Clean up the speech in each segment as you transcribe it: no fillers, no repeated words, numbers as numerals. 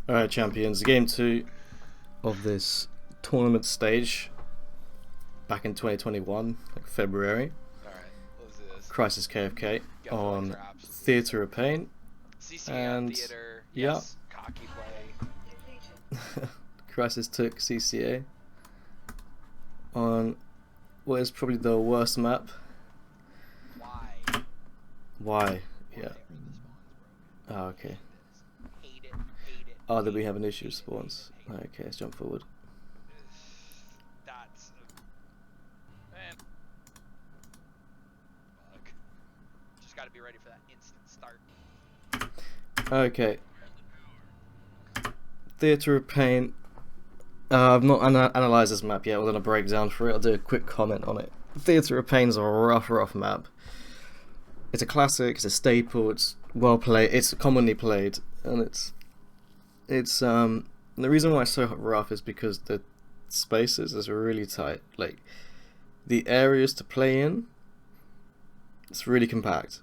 Alright, champions. Game 2 of this tournament stage back in 2021, like February. Alright, let's do this. Crisis KFK Go for the on traps. Theatre of Pain. CCA on And theater. yeah, Yes. Cocky play. Crisis took CCA on what is probably the worst map. Why? Why? Yeah. Whatever, the spawn's broken. Oh, okay. Hate it. Hate it. Oh, did we hate have an it, issue with hate it, spawns? hate it, hate Okay, let's jump forward. it. That's man. Bug. Just gotta be ready for that instant start. Okay. Theatre of Pain. I've not analysed this map yet. We're going to break down for it. I'll do a quick comment on it. Theatre of Pain is a rough map. It's a classic. It's a staple. It's well played. It's commonly played, and it's the reason why it's so rough is because the spaces is really tight. Like the areas to play in, it's really compact.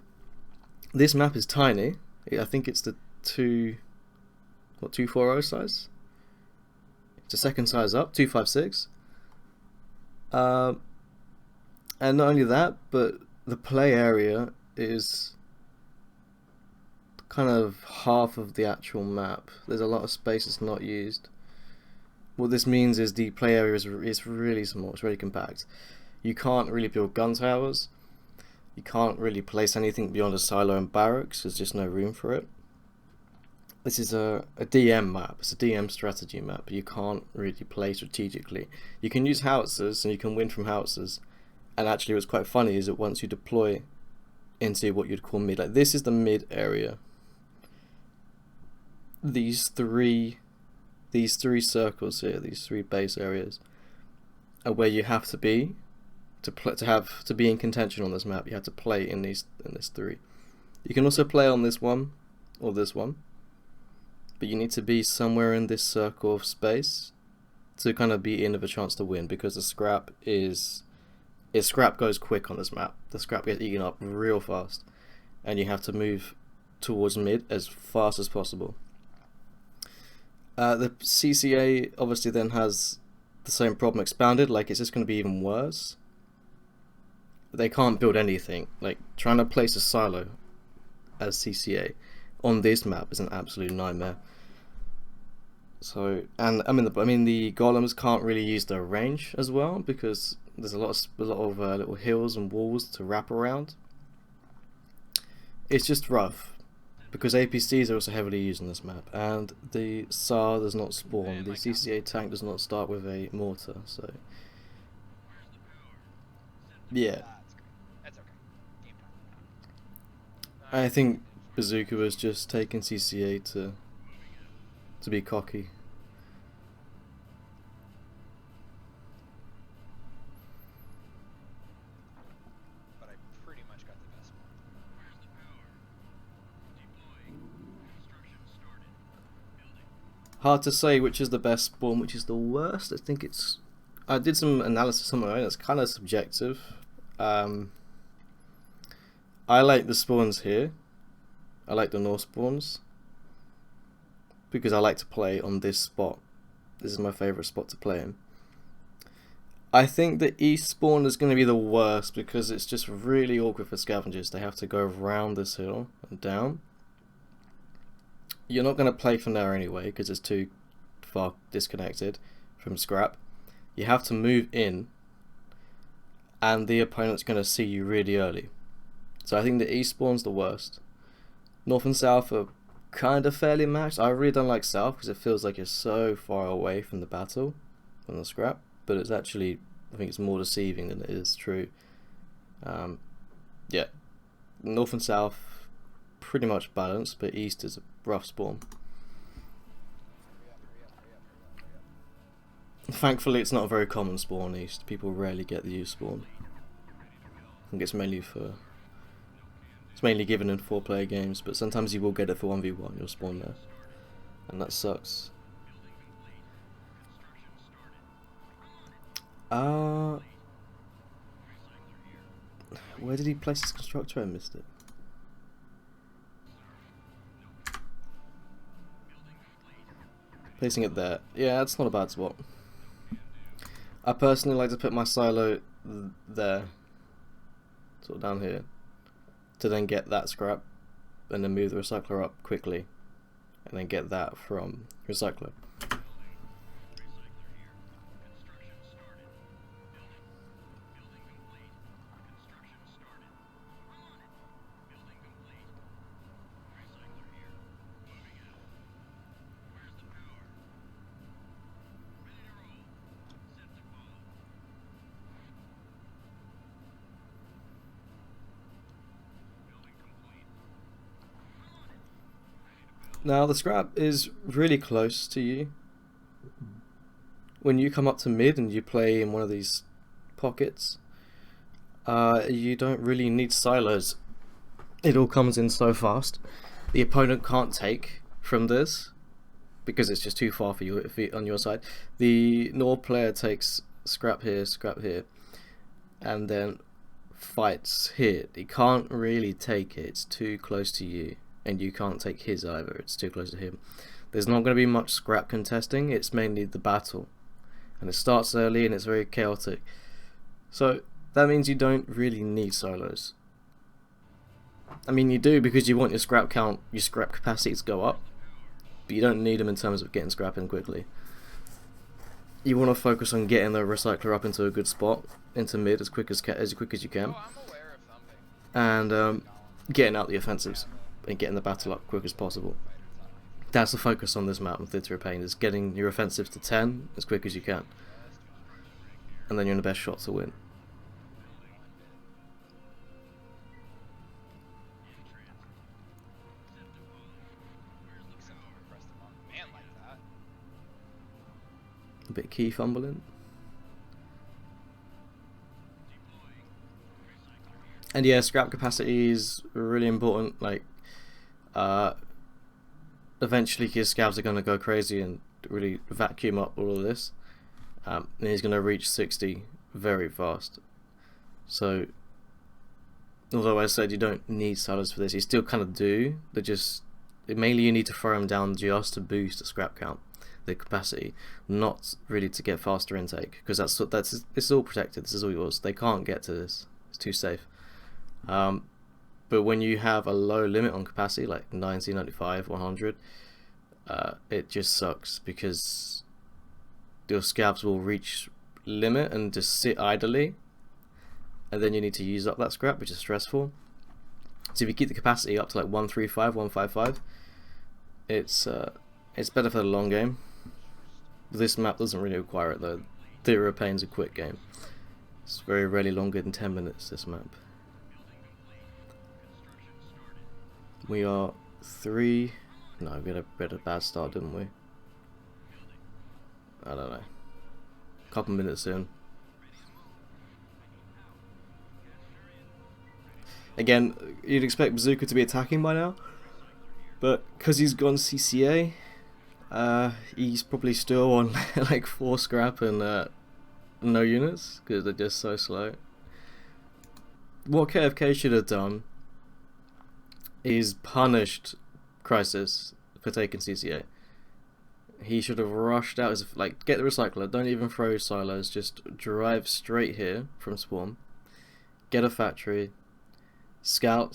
This map is tiny. I think it's the 240 size. It's a second size up, 256. And not only that, but the play area is kind of half of the actual map. There's a lot of space that's not used. What this means is the play area is really small, it's really compact. You can't really build gun towers. You can't really place anything beyond a silo and barracks, there's just no room for it. This is a DM map, it's a DM strategy map, but you can't really play strategically. You can use howitzers and you can win from howitzers, and actually what's quite funny is that once you deploy into what you'd call mid, like this is the mid area. These three circles here, these three base areas, are where you have to be to be in contention on this map. You have to play in this three. You can also play on this one or this one, but you need to be somewhere in this circle of space to kind of be in of a chance to win, because the scrap goes quick on this map. The scrap gets eaten up real fast, and you have to move towards mid as fast as possible. The CCA obviously then has the same problem expounded, like it's just going to be even worse. They can't build anything. Like trying to place a silo as CCA on this map is an absolute nightmare. So, and I mean the golems can't really use their range as well, because there's a lot of little hills and walls to wrap around. It's just rough, because APCs are also heavily used on this map, and the SAR does not spawn. The CCA tank does not start with a mortar, so yeah. That's okay. Game time. I think Bzooka was just taking CCA to be cocky. But I pretty much got the best one. Hard to say which is the best spawn, which is the worst. I did some analysis on my own. It's kind of subjective. I like the spawns here. I like the north spawns because I like to play on this spot. This is my favourite spot to play in. I think the east spawn is going to be the worst because it's just really awkward for scavengers. They have to go around this hill and down. You're not going to play from there anyway because it's too far disconnected from scrap. You have to move in, and the opponent's going to see you really early. So I think the east spawn's the worst. North and south are kind of fairly matched. I really don't like south because it feels like you're so far away from the battle, from the scrap. But it's actually, I think it's more deceiving than it is true. Yeah, north and south pretty much balanced, but east is a rough spawn. Thankfully, it's not a very common spawn east. People rarely get the east spawn. I think it's mainly given in 4-player games, but sometimes you will get it for 1v1. You'll spawn there, and that sucks. Where did he place his constructor? I missed it. Placing it there. Yeah, that's not a bad spot. I personally like to put my silo there, sort of down here, to then get that scrap, and then move the recycler up quickly, and then get that from recycler. Now the scrap is really close to you. When you come up to mid and you play in one of these pockets, you don't really need silos. It all comes in so fast. The opponent can't take from this because it's just too far for you on your side. The Nor player takes scrap here, and then fights here. He can't really take it, it's too close to you, and you can't take his either, it's too close to him. There's not going to be much scrap contesting, it's mainly the battle, and it starts early and it's very chaotic. So that means you don't really need solos. I mean, you do because you want your scrap count, your scrap capacity to go up, but you don't need them in terms of getting scrap in quickly. You want to focus on getting the recycler up into a good spot, into mid as quick as you can, and getting out the offensives and getting the battle up quick as possible. That's the focus on this map with Theatre of Pain, is getting your offensives to 10 as quick as you can, and then you're in the best shot to win. A bit key fumbling. And yeah, scrap capacity is really important. Like, eventually his scavs are going to go crazy and really vacuum up all of this. And he's going to reach 60 very fast. So, although I said you don't need silos for this, you still kind of do. They're just, mainly you need to throw them down just to boost the scrap count, the capacity, not really to get faster intake, because this is all protected. This is all yours. They can't get to this. It's too safe. But when you have a low limit on capacity, like 90, 95, 100, it just sucks because your scavs will reach limit and just sit idly, and then you need to use up that scrap, which is stressful. So if you keep the capacity up to like 135, 155, it's better for the long game. This map doesn't really require it though. Theatre of Pain's a quick game. It's very rarely longer than 10 minutes, this map. We are 3... No, we had a bad start, didn't we? I don't know. Couple minutes in. Again, you'd expect Bzooka to be attacking by now, but because he's gone CCA, he's probably still on like 4 scrap and no units because they're just so slow. What KFK should have done is punished Crisis for taking CCA. He should have rushed out, like, get the recycler, don't even throw silos, just drive straight here from spawn, get a factory, scout,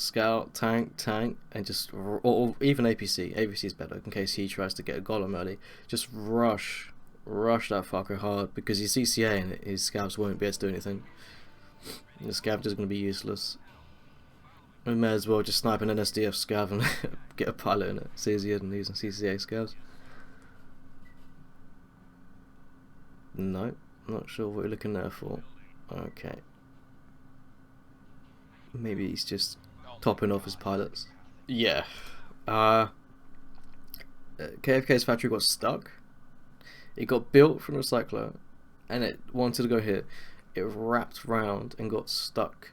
tank, and just, or even APC is better in case he tries to get a golem early. Just rush that fucker hard, because he's CCA and his scavs won't be able to do anything. The scav is going to be useless. We may as well just snipe an NSDF scav and get a pilot in it. It's easier than using CCA scavs. No, not sure what we're looking there for. Okay. Maybe he's just topping off his pilots. Yeah. KFK's factory got stuck. It got built from a recycler and it wanted to go here. It wrapped round and got stuck.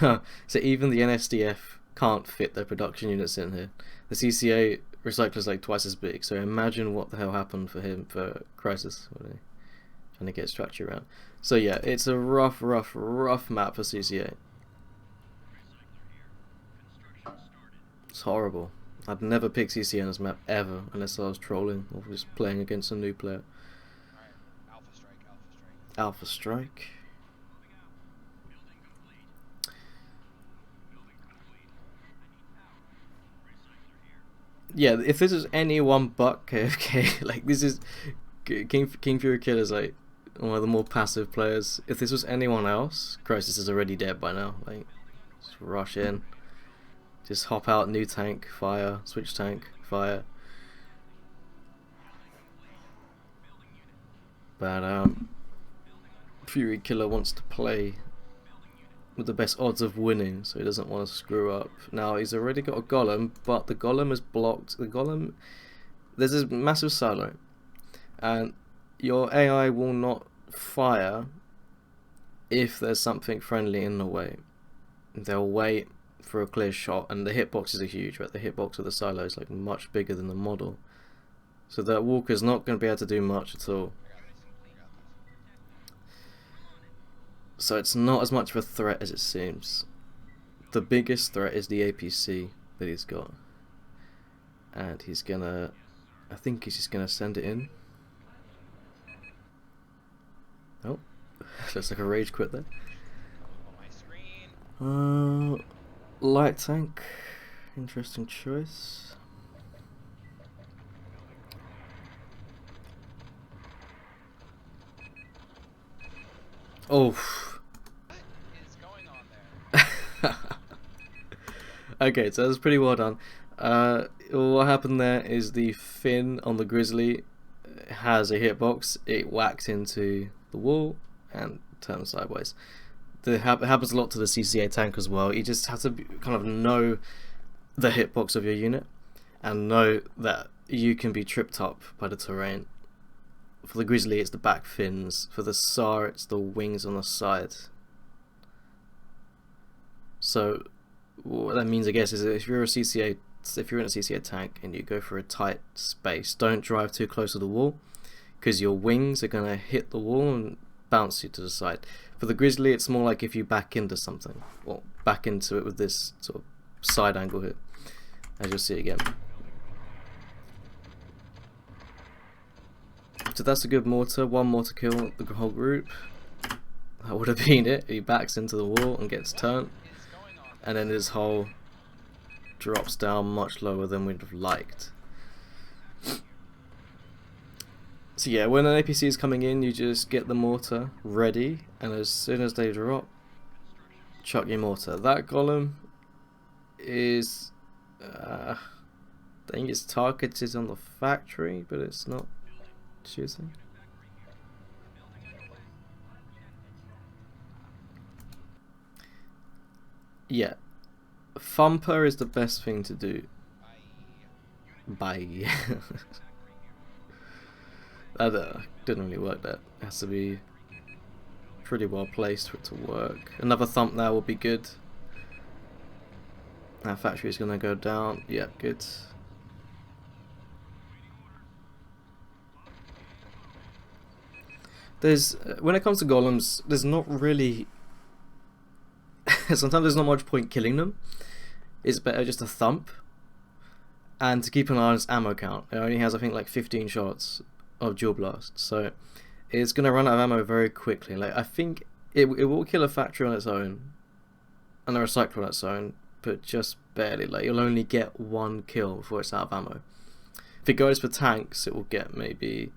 So even the NSDF can't fit their production units in here. The CCA recycler is like twice as big, so imagine what the hell happened for him for Crisis, trying to get structure around. So yeah, it's a rough map for CCA. It's horrible. I'd never pick CCN as map ever unless I was trolling or just playing against a new player. Alright, Alpha Strike, Alpha Strike. Alpha Strike. Yeah, if this is anyone but KFK, like this is King Fury Killer is like one of the more passive players. If this was anyone else, Crisis is already dead by now. Like, just rush in, just hop out, new tank, fire, switch tank, fire. But Fury Killer wants to play with the best odds of winning, so he doesn't want to screw up. Now he's already got a Golem, but the Golem is blocked. The Golem, there's this massive silo, and your AI will not fire if there's something friendly in the way. They'll wait for a clear shot, and the hitboxes are huge, right? The hitbox of the silo is like much bigger than the model, so that Walker's not going to be able to do much at all. So it's not as much of a threat as it seems. The biggest threat is the APC that he's got, and he's gonna, I think he's just gonna send it in. Oh, looks like a rage quit there. Light tank, interesting choice. Oh. What is going on there? Okay, so that's pretty well done. What happened there is the fin on the Grizzly has a hitbox. It whacked into the wall and turned sideways. It happens a lot to the CCA tank as well. You just have to kind of know the hitbox of your unit and know that you can be tripped up by the terrain. For the Grizzly, it's the back fins. For the SAR, it's the wings on the side. So what that means, I guess, is that if you're in a CCA tank and you go for a tight space, don't drive too close to the wall, because your wings are gonna hit the wall and bounce you to the side. For the Grizzly, it's more like if you back into something, or back into it with this sort of side angle here, as you'll see again. So that's a good mortar. One mortar kill the whole group. That would have been it. He backs into the wall and gets turned, and then his hull drops down much lower than we'd have liked. So yeah, when an APC is coming in, you just get the mortar ready, and as soon as they drop, chuck your mortar. That Golem is, I think it's targeted on the factory, but it's not shooting. Yeah, Thumper is the best thing to do. Bye. That didn't really work. That has to be pretty well placed for it to work. Another thump there will be good. That factory is gonna go down. Yeah, good. There's when it comes to golems, there's not really. Sometimes there's not much point killing them. It's better just to thump, and to keep an eye on its ammo count. It only has, I think, like 15 shots of dual blast, so it's gonna run out of ammo very quickly. Like, I think it will kill a factory on its own and a recycler on its own, but just barely. Like, you'll only get one kill before it's out of ammo. If it goes for tanks, it will get maybe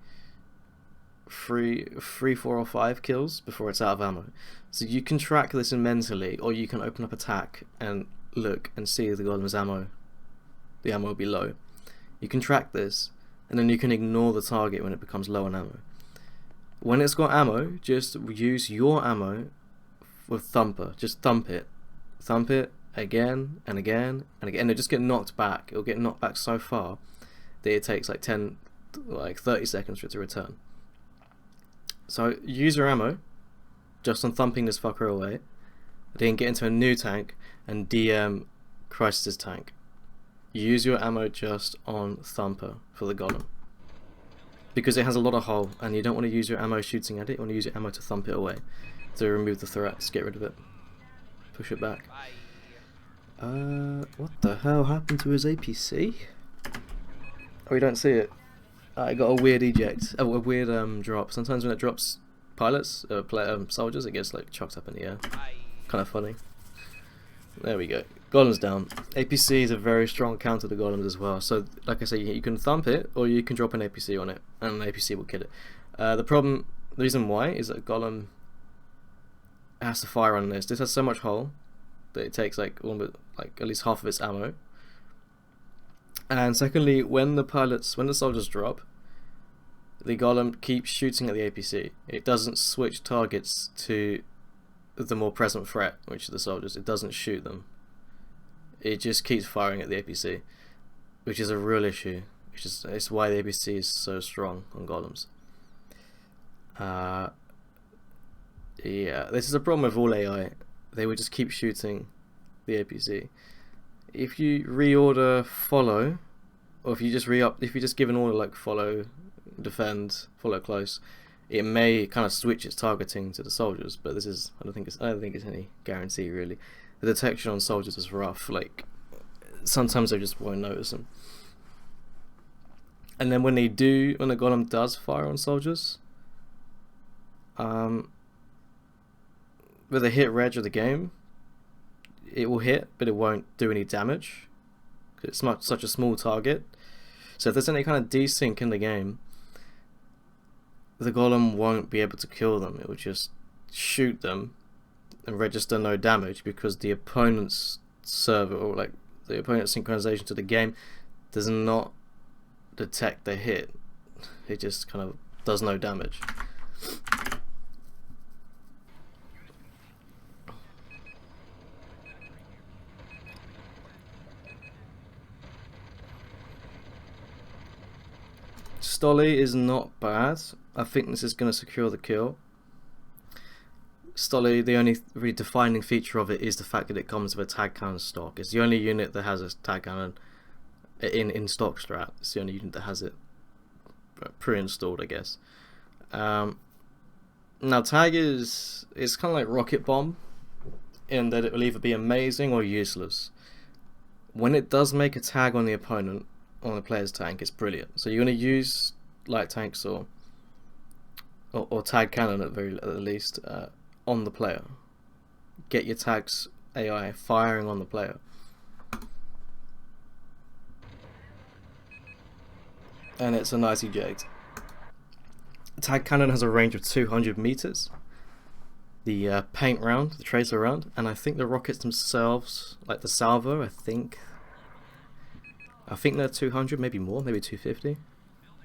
three, 4 or 5 kills before it's out of ammo. So you can track this in mentally, or you can open up attack and look and see the golem's ammo. The ammo will be low. You can track this, and then you can ignore the target when it becomes low on ammo. When it's got ammo, just use your ammo with Thumper. Just thump it again and again and again. It'll just get knocked back. It'll get knocked back so far that it takes like 30 seconds for it to return. So use your ammo just on thumping this fucker away. Then get into a new tank and DM Crisis' tank. Use your ammo just on Thumper for the Golem, because it has a lot of hull and you don't want to use your ammo shooting at it. You want to use your ammo to thump it away, to remove the threats, get rid of it, push it back. What the hell happened to his APC? Oh, we don't see it. I got a weird eject, a weird drop. Sometimes when it drops pilots, soldiers, it gets like chucked up in the air. Kind of funny. There we go. Golems down. APC is a very strong counter to Golems as well. So, like I say, you can thump it or you can drop an APC on it, and an APC will kill it. The reason why is that Golem has to fire on this. This has so much hull that it takes like almost like at least half of its ammo. And secondly, when the soldiers drop, the Golem keeps shooting at the APC. It doesn't switch targets to the more present threat, which are the soldiers. It doesn't shoot them. It just keeps firing at the APC, which is a real issue. It's why the APC is so strong on Golems. Yeah, this is a problem with all AI. They would just keep shooting the APC. If you reorder follow, or if you just give an order like follow, defend, follow close, it may kind of switch its targeting to the soldiers. But I don't think it's any guarantee really. The detection on soldiers is rough. Like sometimes they just won't notice them. And then when the Golem does fire on soldiers, with a hit reg of the game, it will hit, but it won't do any damage. It's such a small target. So if there's any kind of desync in the game, the Golem won't be able to kill them. It will just shoot them and register no damage because the opponent's server, or like the opponent's synchronization to the game, does not detect the hit. It just kind of does no damage. Stolly is not bad. I think this is going to secure the kill. Stolly, the only really defining feature of it is the fact that it comes with a tag cannon stock. It's the only unit that has a tag cannon in stock strat. It's the only unit that has it pre-installed, I guess. Now tag it's kind of like rocket bomb in that it will either be amazing or useless. When it does make a tag on the opponent, on the player's tank, it's brilliant. So you're going to use light tanks or tag cannon at the least on the player. Get your tags AI firing on the player. And it's a nice eject. Tag cannon has a range of 200 meters. The paint round, the tracer round, and I think the rockets themselves, like the salvo, I think they're 200, maybe more, maybe 250.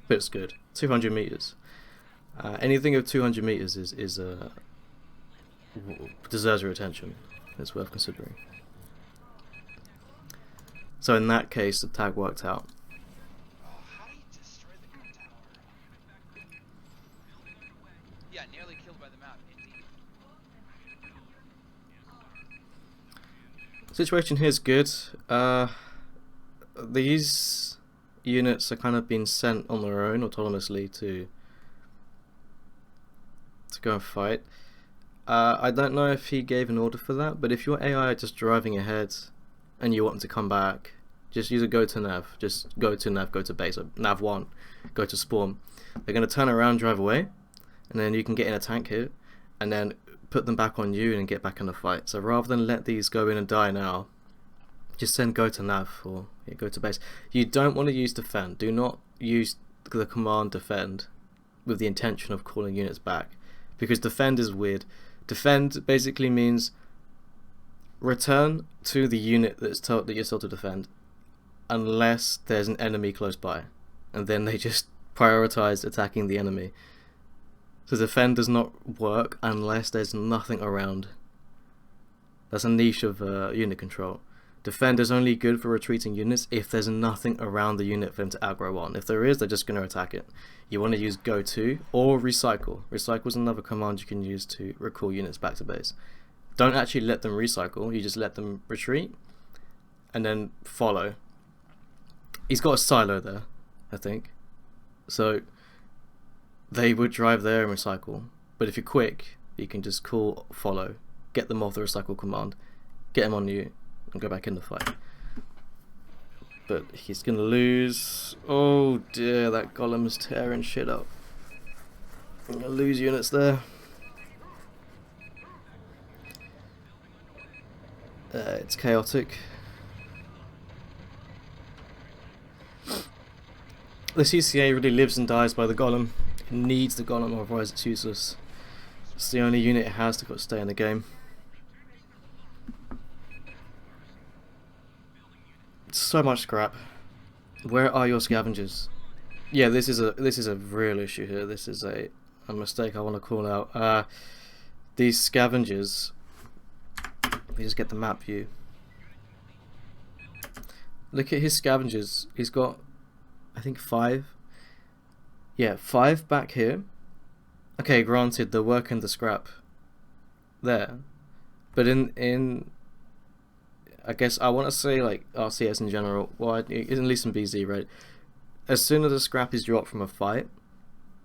But it's good. 200 meters. Anything of 200 meters deserves your attention. It's worth considering. So in that case, the tag worked out. How do you destroy the gun tower? Yeah, nearly killed by the map, indeed. Situation here is good. These units are kind of being sent on their own autonomously to go and fight. I don't know if he gave an order for that, but if your AI are just driving ahead and you want them to come back, just use a go to nav. Just go to nav, go to base, or nav 1, go to spawn. They're going to turn around, drive away, and then you can get in a tank hit and then put them back on you and get back in the fight. So rather than let these go in and die now, just send go to nav or go to base. You don't want to use defend. Do not use the command defend with the intention of calling units back, because defend is weird. Defend basically means return to the unit that you're told to defend unless there's an enemy close by, and then they just prioritize attacking the enemy. So defend does not work unless there's nothing around. That's a niche of unit control. Defend is only good for retreating units if there's nothing around the unit for them to aggro on. If there is, they're just going to attack it. You want to use go to or recycle. Recycle is another command you can use to recall units back to base. Don't actually let them recycle, you just let them retreat and then follow. He's got a silo there, I think. So they would drive there and recycle. But if you're quick, you can just call follow, get them off the recycle command, get them on you, and go back in the fight. But he's gonna lose. Oh dear, that Golem's tearing shit up. I'm gonna lose units there. It's chaotic. The CCA really lives and dies by the Golem. It needs the Golem, otherwise it's useless. It's the only unit it has to stay in the game. So much scrap. Where are your scavengers? Yeah, this is a real issue here. This is a mistake I want to call out. These scavengers. Let me just get the map view. Look at his scavengers. He's got, I think 5. Yeah, 5 back here. Okay, granted, they're working the scrap there, but in I guess I want to say like RCS in general, well, at least in BZ, right? As soon as the scrap is dropped from a fight,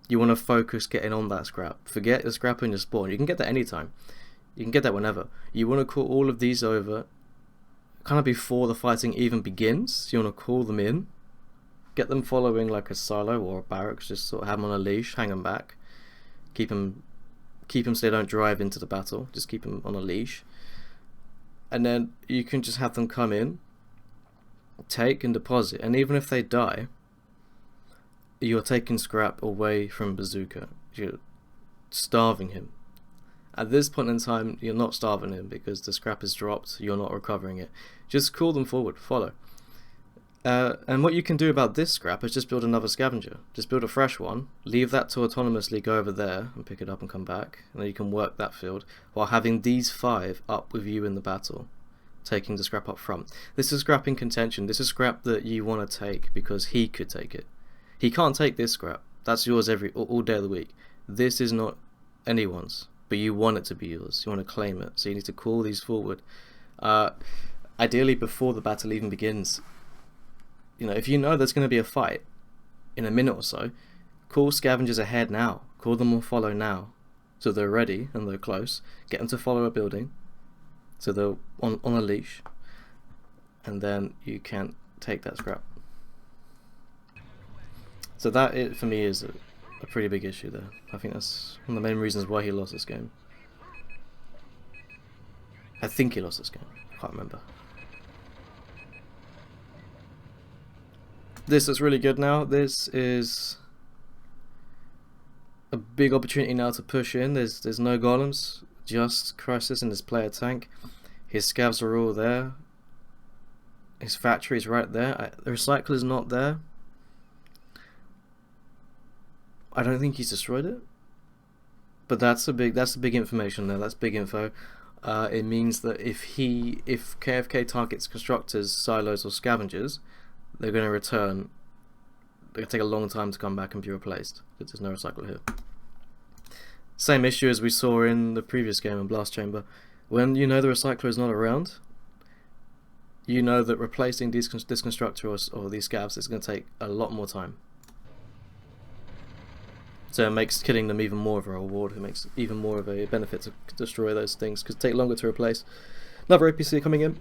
you want to focus getting on that scrap. Forget the scrap in your spawn. You can get that anytime. You can get that whenever. You want to call all of these over kind of before the fighting even begins. You want to call them in, get them following like a silo or a barracks, just sort of have them on a leash, hang them back, keep them so they don't drive into the battle, just keep them on a leash. And then you can just have them come in, take and deposit, and even if they die, you're taking scrap away from Bzooka. You're starving him. At this point in time, you're not starving him because the scrap is dropped, you're not recovering it. Just call them forward, follow. And what you can do about this scrap is just build another scavenger. Just build a fresh one, leave that to autonomously go over there and pick it up and come back, and then you can work that field while having these 5 up with you in the battle, taking the scrap up front. This is scrap in contention. This is scrap that you want to take because he could take it. He can't take this scrap. That's yours all day of the week. This is not anyone's, but you want it to be yours. You want to claim it, so you need to call these forward. Ideally before the battle even begins. You know, if you know there's going to be a fight in a minute or so, call scavengers ahead now. Call them on follow now, so they're ready and they're close. Get them to follow a building, so they're on a leash, and then you can take that scrap. So that, for me, is a pretty big issue there. I think that's one of the main reasons why he lost this game. I think he lost this game. I can't remember. This is really good now. This is a big opportunity now to push in. There's no golems, just Crisis and his player tank. His scavs are all there. His factory is right there. The recycler is not there. I don't think he's destroyed it, but that's big information there. That's big info. It means that if KFK targets constructors, silos, or scavengers, they're going to return. They're going to take a long time to come back and be replaced because there's no recycler here. Same issue as we saw in the previous game in Blast Chamber. When you know the recycler is not around, you know that replacing this constructor or these scavs is going to take a lot more time. So it makes killing them even more of a reward. It makes even more of a benefit to destroy those things because they take longer to replace. Another APC coming in.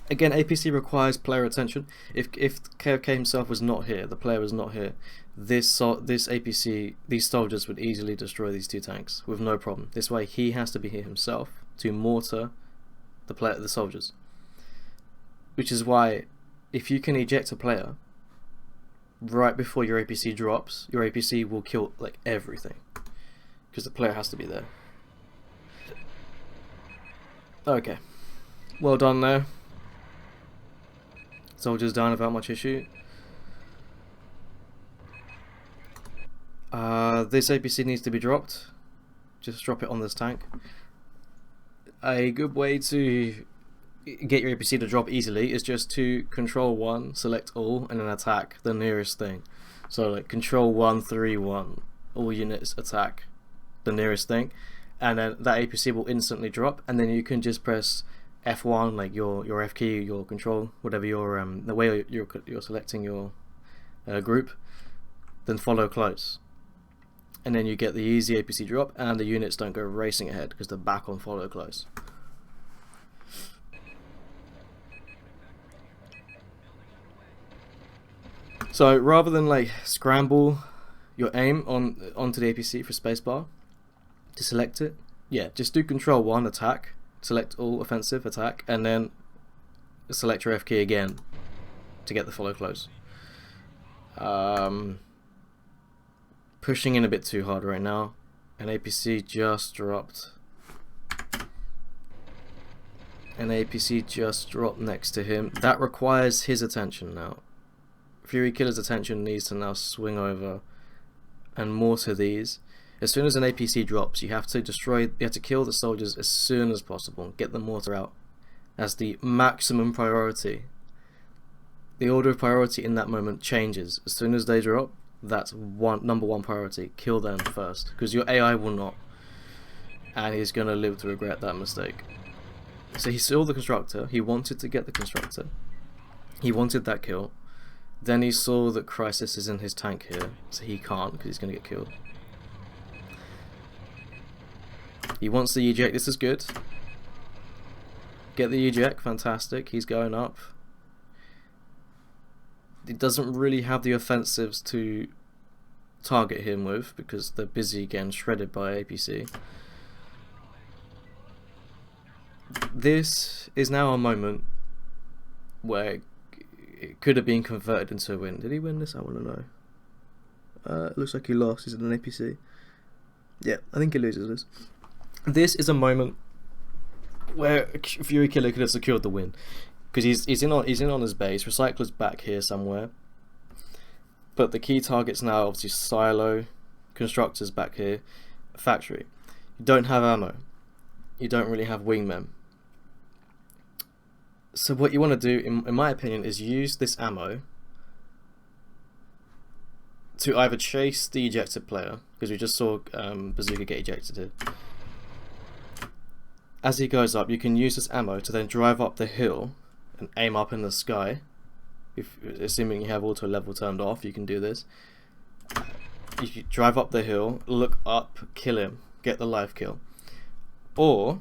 Again, APC requires player attention. If KFK himself was not here, the player was not here, this APC, these soldiers would easily destroy these 2 tanks with no problem. This way, he has to be here himself to mortar the soldiers. Which is why, if you can eject a player right before your APC drops, your APC will kill like everything because the player has to be there. Okay, well done there. Soldiers down without much issue. This APC needs to be dropped. Just drop it on this tank. A good way to get your APC to drop easily is just to control 1, select all, and then attack the nearest thing. So like control 1, 3, 1, all units attack the nearest thing, and then that APC will instantly drop, and then you can just press F1, like your F key, your control, whatever your the way you're selecting your group, then follow close, and then you get the easy APC drop, and the units don't go racing ahead because they're back on follow close. So rather than like scramble your aim onto the APC for spacebar to select it, yeah, just do Control 1 attack, select all offensive attack, and then select your F key again to get the follow close. Pushing in a bit too hard right now. An APC just dropped. An APC just dropped next to him. That requires his attention now. Fury Killer's attention needs to now swing over and mortar these. As soon as an APC drops, you have to kill the soldiers as soon as possible. Get the mortar out as the maximum priority. The order of priority in that moment changes. As soon as they drop, that's number one priority. Kill them first, because your AI will not, and he's gonna live to regret that mistake. So he saw the constructor. He wanted to get the constructor. He wanted that kill. Then he saw that Crisis is in his tank here, so he can't because he's gonna get killed. He wants the eject. This is good. Get the eject. Fantastic. He's going up. He doesn't really have the offensives to target him with because they're busy getting shredded by APC. This is now a moment where it could have been converted into a win. Did he win this? I want to know. It looks like he lost. He's an APC. Yeah, I think he loses this. This is a moment where Fury Killer could have secured the win, because he's in on his base. Recycler's back here somewhere, but the key target's now obviously Silo, Constructor's back here, Factory. You don't have ammo. You don't really have wingmen. So what you want to do, in my opinion, is use this ammo to either chase the ejected player, because we just saw Bzooka get ejected here. As he goes up, you can use this ammo to then drive up the hill and aim up in the sky. Assuming you have auto level turned off, you can do this. You drive up the hill, look up, kill him, get the live kill. Or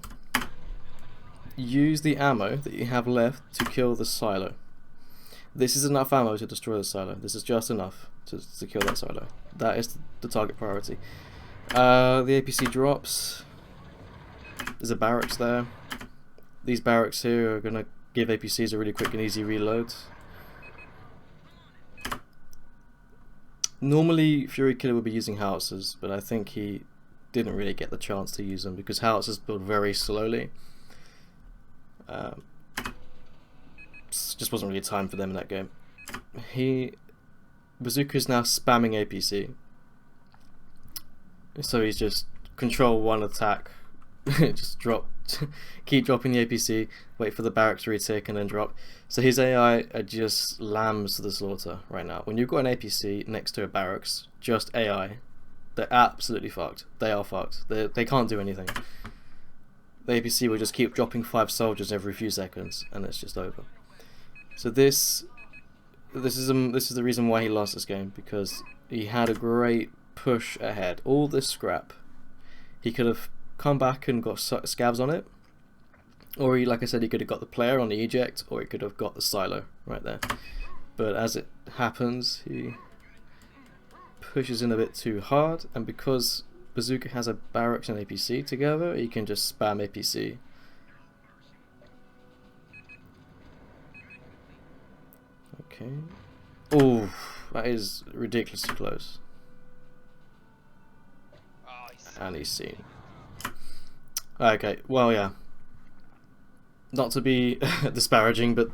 use the ammo that you have left to kill the silo. This is enough ammo to destroy the silo. This is just enough to kill that silo. That is the target priority. The APC drops. There's a barracks there. These barracks here are going to give APCs a really quick and easy reload. Normally Fury Killer would be using howitzers, but I think he didn't really get the chance to use them because howitzers build very slowly. Just wasn't really time for them in that game. Bzooka is now spamming APC, so he's just Control 1 attack. Just keep dropping the APC, wait for the barracks to retake and then drop. So his AI just lambs to the slaughter right now. When you've got an APC next to a barracks, just AI, they're absolutely fucked. They are fucked. They can't do anything. The APC will just keep dropping 5 soldiers every few seconds, and it's just over. So this is the reason why he lost this game, because he had a great push ahead. All this scrap, he could have come back and got scavs on it, or he, like I said, he could have got the player on the eject, or he could have got the silo right there. But as it happens, he pushes in a bit too hard, and because Bzooka has a barracks and APC together, he can just spam APC. Okay. Oh, that is ridiculously close. And he's seen. Okay, well, yeah. Not to be disparaging, but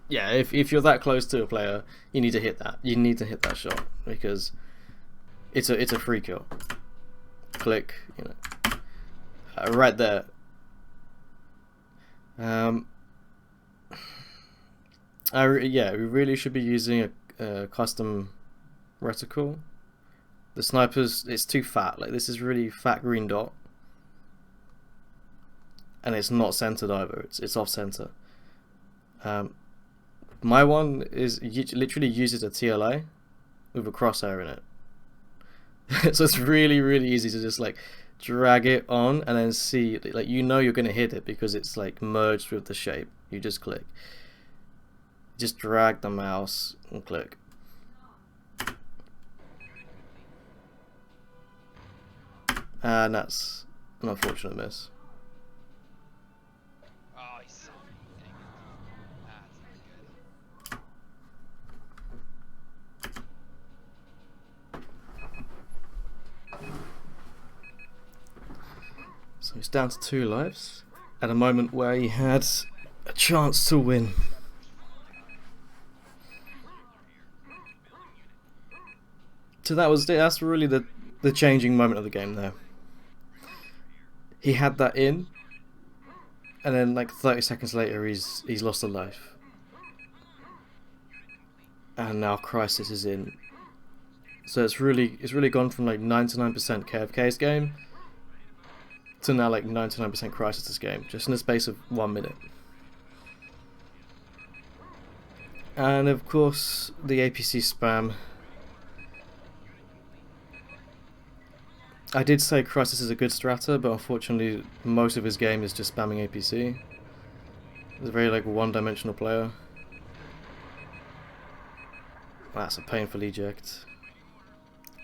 yeah, if you're that close to a player, you need to hit that. You need to hit that shot because it's a free kill. Click, you know, right there. Yeah, we really should be using a custom reticle. The snipers, it's too fat. Like, this is really fat green dot, and it's not centered either. It's off center. My one is literally uses a TLA with a crosshair in it. So it's really easy to just like drag it on and then see, like, you know you're gonna hit it because it's like merged with the shape. You just click. Just drag the mouse and click. And that's an unfortunate miss. Oh, he's so dang it. That's not good. So he's down to 2 lives at a moment where he had a chance to win. So that's really the changing moment of the game there. He had that in, and then like 30 seconds later he's lost a life. And now Crisis is in. So it's really gone from like 99% KFK's game to now like 99% Crisis's game, just in the space of 1 minute. And of course the APC spam. I did say Crisis is a good strata, but unfortunately most of his game is just spamming APC. He's a very like one-dimensional player. That's a painful eject.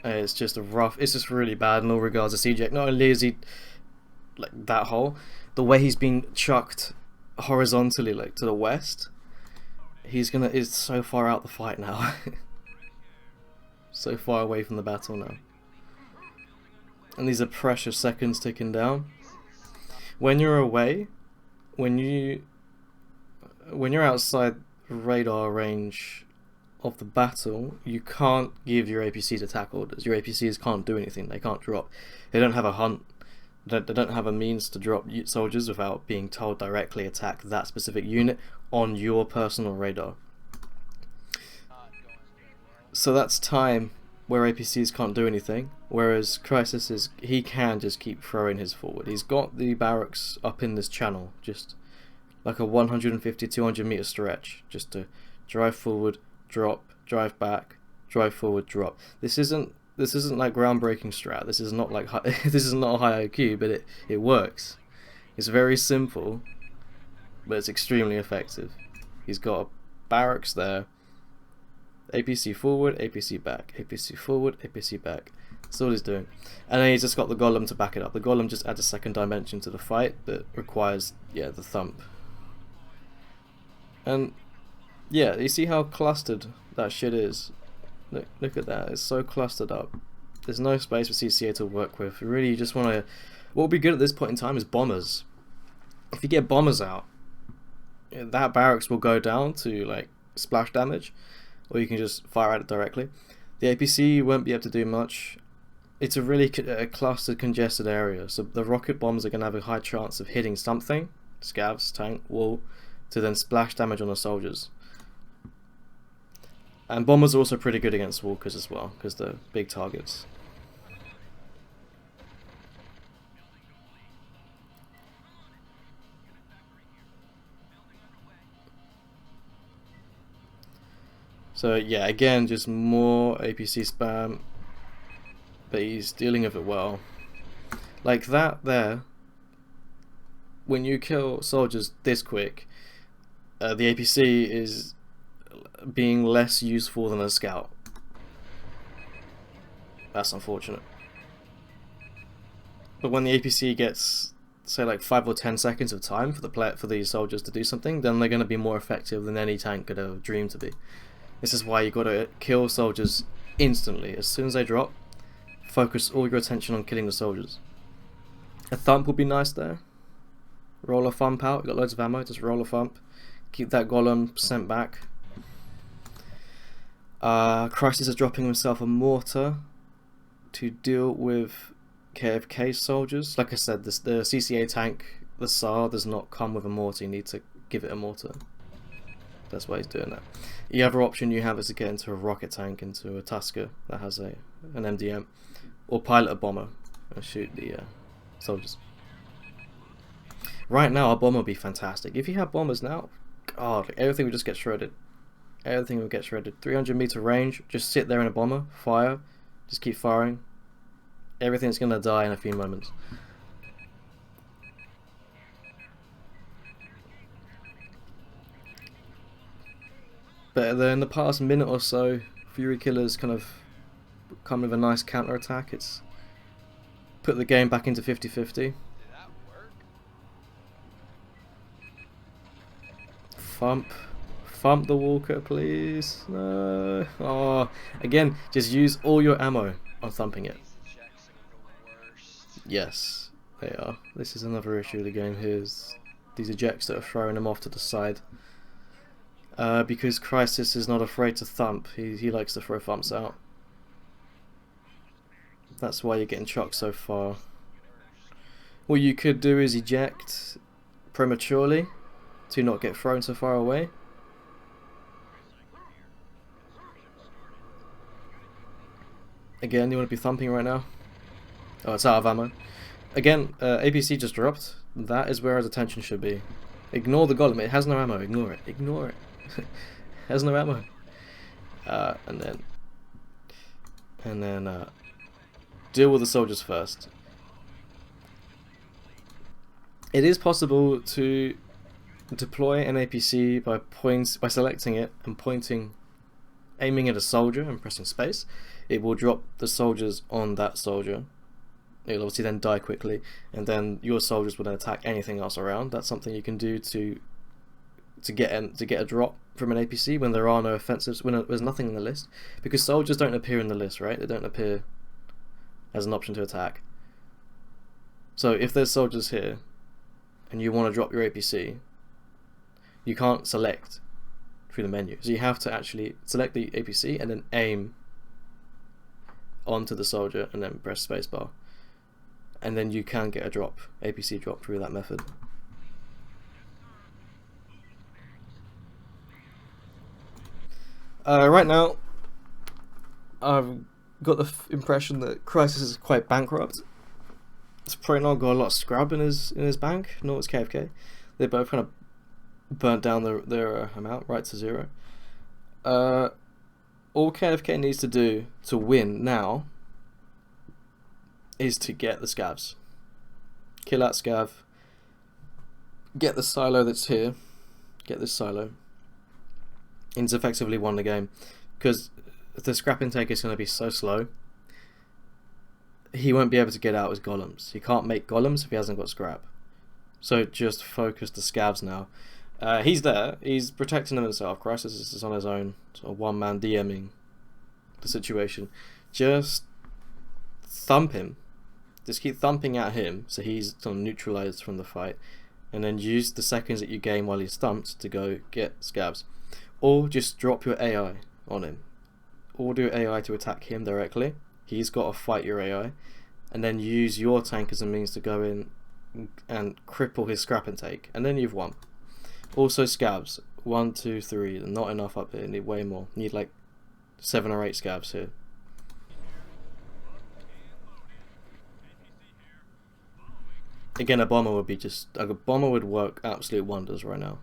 It's just it's just really bad in all regards. This eject, not only is he like that hole, the way he's being chucked horizontally like to the west, is so far out the fight now. So far away from the battle now. And these are precious seconds ticking down. When you're away, when you're outside radar range of the battle, you can't give your APCs attack orders. Your APCs can't do anything. They can't drop. They don't have a hunt. They don't have a means to drop soldiers without being told directly attack that specific unit on your personal radar. So that's time where APCs can't do anything, whereas Crisis he can just keep throwing his forward. He's got the barracks up in this channel, just like a 150-200 meter stretch, just to drive forward, drop, drive back, drive forward, drop. This isn't like groundbreaking strat. This is not like this is not a high IQ, but it works. It's very simple, but it's extremely effective. He's got a barracks there. APC forward, APC back, APC forward, APC back. That's all he's doing. And then he's just got the Golem to back it up. The Golem just adds a second dimension to the fight that requires, the thump. And yeah, you see how clustered that shit is? Look at that, it's so clustered up. There's no space for CCA to work with. Really, you just want to... What would be good at this point in time is bombers. If you get bombers out, that barracks will go down to like splash damage, or you can just fire at it directly. The APC won't be able to do much. It's a really clustered, congested area, so the rocket bombs are going to have a high chance of hitting something, scavs, tank, wall, to then splash damage on the soldiers. And bombers are also pretty good against walkers as well, because they're big targets. So yeah, again, just more APC spam, but he's dealing with it well. Like that there, when you kill soldiers this quick, the APC is being less useful than a scout. That's unfortunate. But when the APC gets, say, like 5 or 10 seconds of time for these soldiers to do something, then they're going to be more effective than any tank could have dreamed to be. This is why you got to kill soldiers instantly. As soon as they drop, focus all your attention on killing the soldiers. A thump would be nice there. Roll a thump out. You've got loads of ammo. Just roll a thump. Keep that golem sent back. Crisis is dropping himself a mortar to deal with KFK soldiers. Like I said, the CCA tank, the SAR, does not come with a mortar. You need to give it a mortar. That's why he's doing that. The other option you have is to get into a rocket tank, into a Tusker that has an MDM, or pilot a bomber and shoot the soldiers. Right now, a bomber would be fantastic. If you have bombers now, God, everything would just get shredded. Everything would get shredded. 300 meter range, just sit there in a bomber, fire, just keep firing. Everything's gonna die in a few moments. But then in the past minute or so, Fury Killers kind of come with a nice counter attack. It's put the game back into 50-50. Did that work? Thump the Walker, please. No. Oh, again, just use all your ammo on thumping it. These ejects are the worst. Yes, they are. This is another issue of the game here, is these ejects that are throwing him off to the side. Because Crisis is not afraid to thump, he likes to throw thumps out. That's why you're getting chucked so far. What you could do is eject prematurely to not get thrown so far away. Again, you want to be thumping right now. Oh, it's out of ammo. Again, APC just dropped. That is where his attention should be. Ignore the golem. It has no ammo. Ignore it. Ignore it. It has no ammo. And then deal with the soldiers first. It is possible to deploy an APC by selecting it and aiming at a soldier and pressing space. It will drop the soldiers on that soldier. It'll obviously then die quickly, and then your soldiers will then attack anything else around. That's something you can do to get a drop from an APC when there are no offensives, when there's nothing in the list, because soldiers don't appear in the list, right? They don't appear as an option to attack. So if there's soldiers here, and you want to drop your APC, you can't select through the menu. So you have to actually select the APC and then aim onto the soldier and then press spacebar. And then you can get a drop, APC drop, through that method. Right now, I've got the impression that Crisis is quite bankrupt. It's probably not got a lot of scrub in his bank, nor is KFK. They both kind of burnt down their amount right to zero. All KFK needs to do to win now is to get the scavs. Kill that scav. Get the silo that's here. Get this silo. And he's effectively won the game. Because the scrap intake is going to be so slow, he won't be able to get out his golems. He can't make golems if he hasn't got scrap. So just focus the scavs now. He's there. He's protecting them himself. Crisis is on his own. Sort of one-man DMing the situation. Just thump him. Just keep thumping at him so he's sort of neutralized from the fight. And then use the seconds that you gain while he's thumped to go get scavs. Or just drop your AI on him. Or do AI to attack him directly. He's got to fight your AI. And then use your tank as a means to go in and cripple his scrap intake. And then you've won. Also scavs. 1, 2, 3. Not enough up here. Need way more. Need like 7 or 8 scavs here. Again, a bomber would work absolute wonders right now.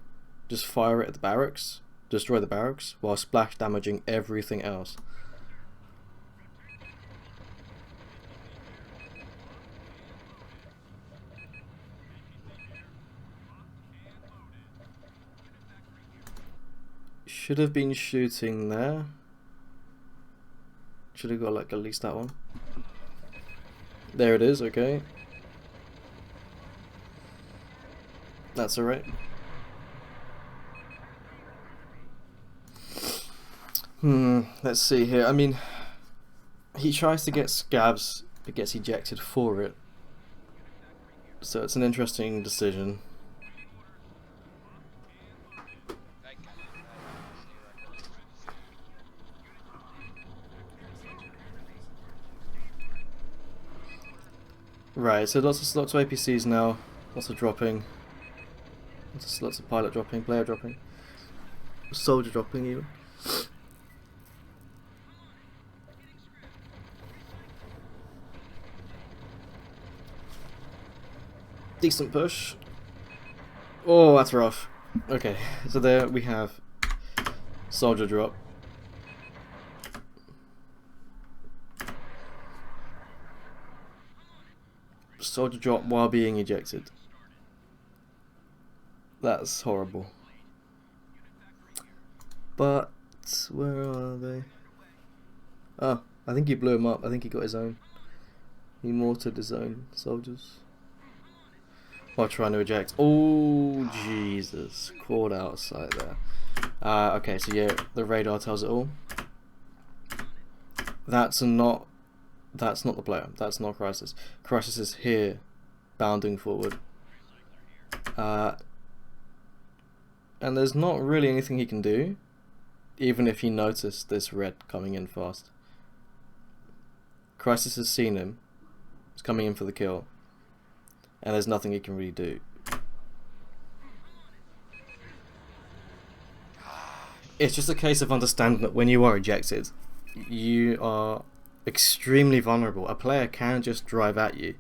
Just fire it at the barracks, destroy the barracks, while splash damaging everything else. Should have been shooting there. Should have got like at least that one. There it is, okay. That's alright. Let's see here. I mean, he tries to get scavs, but gets ejected for it. So it's an interesting decision. Right, so lots of APCs now, lots of dropping, lots of pilot dropping, player dropping, soldier dropping even. Decent push. Oh, that's rough. Okay, so there we have soldier drop. Soldier drop while being ejected. That's horrible. But where are they? Oh, I think he blew him up. I think he got his own. He mortared his own soldiers while trying to eject. Oh, Jesus. Caught outside there. Okay, so yeah, the radar tells it all. That's not the player. That's not Crisis. Crisis is here, bounding forward. And there's not really anything he can do, even if he noticed this red coming in fast. Crisis has seen him. He's coming in for the kill. And there's nothing he can really do. It's just a case of understanding that when you are ejected, you are extremely vulnerable. A player can just drive at you.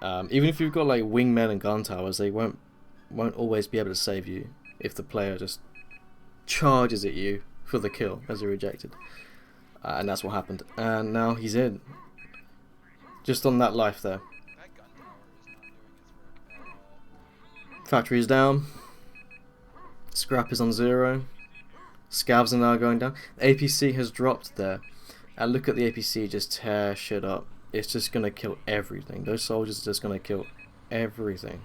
Even if you've got like wingmen and gun towers, they won't always be able to save you if the player just charges at you for the kill as you're ejected. And that's what happened. And now he's in. Just on that life there. Factory is down. Scrap is on 0. Scavs are now going down. The APC has dropped there. And look at the APC just tear shit up. It's just going to kill everything. Those soldiers are just going to kill everything.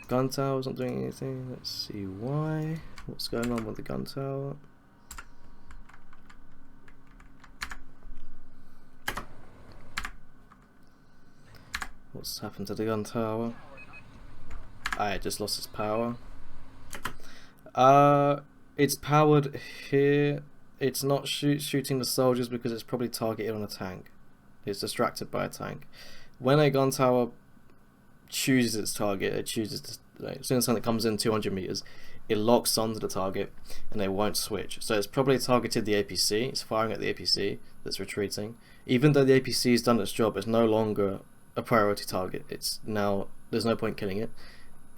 Gun tower's not doing anything. Let's see why. What's going on with the gun tower? What's happened to the gun tower? It just lost its power. It's powered here. It's not shooting the soldiers because it's probably targeted on a tank. It's distracted by a tank. When a gun tower chooses its target, it chooses to, as soon as something comes in 200 meters, it locks onto the target and they won't switch. So it's probably targeted the APC. It's firing at the APC that's retreating. Even though the APC has done its job, it's no longer a priority target. It's now, there's no point killing it.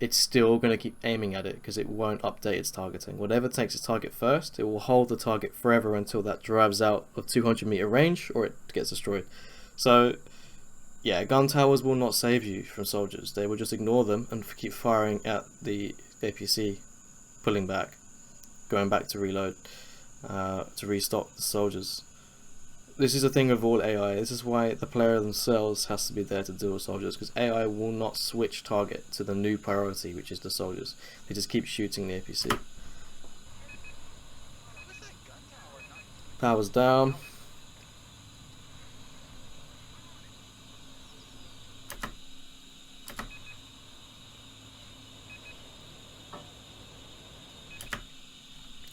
It's still going to keep aiming at it because it won't update its targeting. Whatever takes its target first, it will hold the target forever until that drives out of 200 meter range or it gets destroyed. So yeah, gun towers will not save you from soldiers. They will just ignore them and keep firing at the APC, pulling back, going back to reload, to restock the soldiers. This is a thing of all AI. This is why the player themselves has to be there to deal with soldiers, because AI will not switch target to the new priority, which is the soldiers. They just keep shooting the APC. Power's down.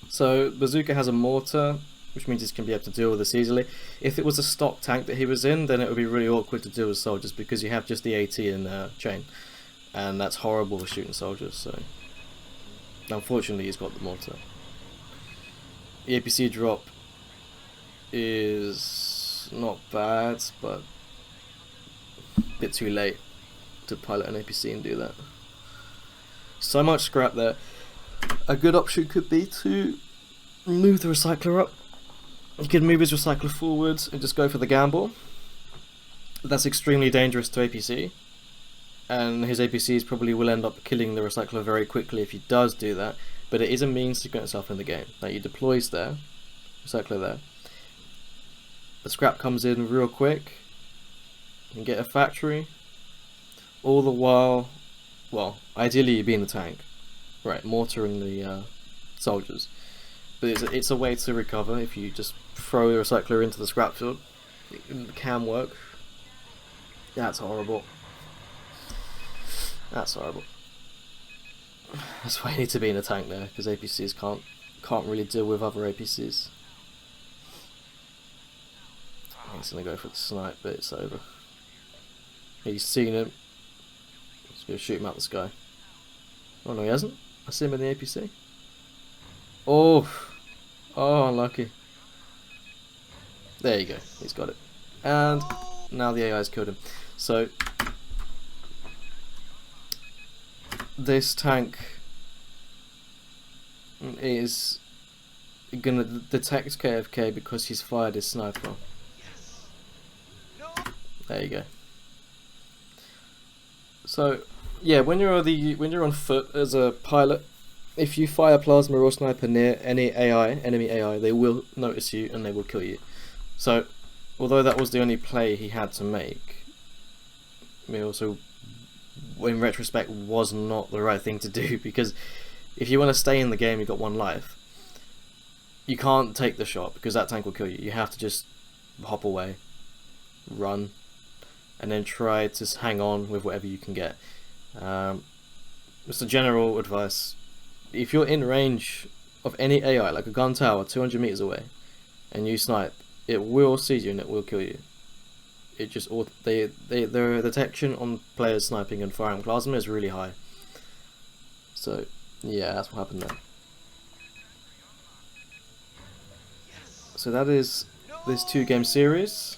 So Bzooka has a mortar, which means he can be able to deal with this easily. If it was a stock tank that he was in, then it would be really awkward to deal with soldiers because you have just the AT in chain, and that's horrible for shooting soldiers. So unfortunately, he's got the mortar. The APC drop is not bad, but a bit too late to pilot an APC and do that. So much scrap there. A good option could be to move the recycler up. He could move his recycler forwards and just go for the gamble. But that's extremely dangerous to APC, and his APCs probably will end up killing the recycler very quickly if he does do that. But it is a means to get himself in the game. Like, he deploys there, recycler there. The scrap comes in real quick. You can get a factory. All the while, well, ideally you'd be in the tank, right, mortaring the soldiers. But it's a way to recover if you just throw the recycler into the scrap field. It can work. That's horrible. That's horrible. That's why you need to be in a tank there, because APCs can't really deal with other APCs. He's gonna go for the snipe, but it's over. He's seen him. He's gonna shoot him out the sky. Oh no, he hasn't. I see him in the APC. Oh, unlucky. There you go, he's got it. And now the AI's killed him. So this tank is gonna detect KFK because he's fired his sniper. There you go. So yeah, when you're on foot as a pilot, if you fire plasma or sniper near any enemy AI, they will notice you and they will kill you. So although that was the only play he had to make, it also, in retrospect, was not the right thing to do, because if you want to stay in the game, you've got 1 life. You can't take the shot because that tank will kill you. You have to just hop away, run, and then try to hang on with whatever you can get. Just a general advice: if you're in range of any AI, like a gun tower 200 meters away, and you snipe, it will see you and it will kill you. It just their detection on players sniping and firing plasma is really high. So yeah, that's what happened there. So that is this 2-game series.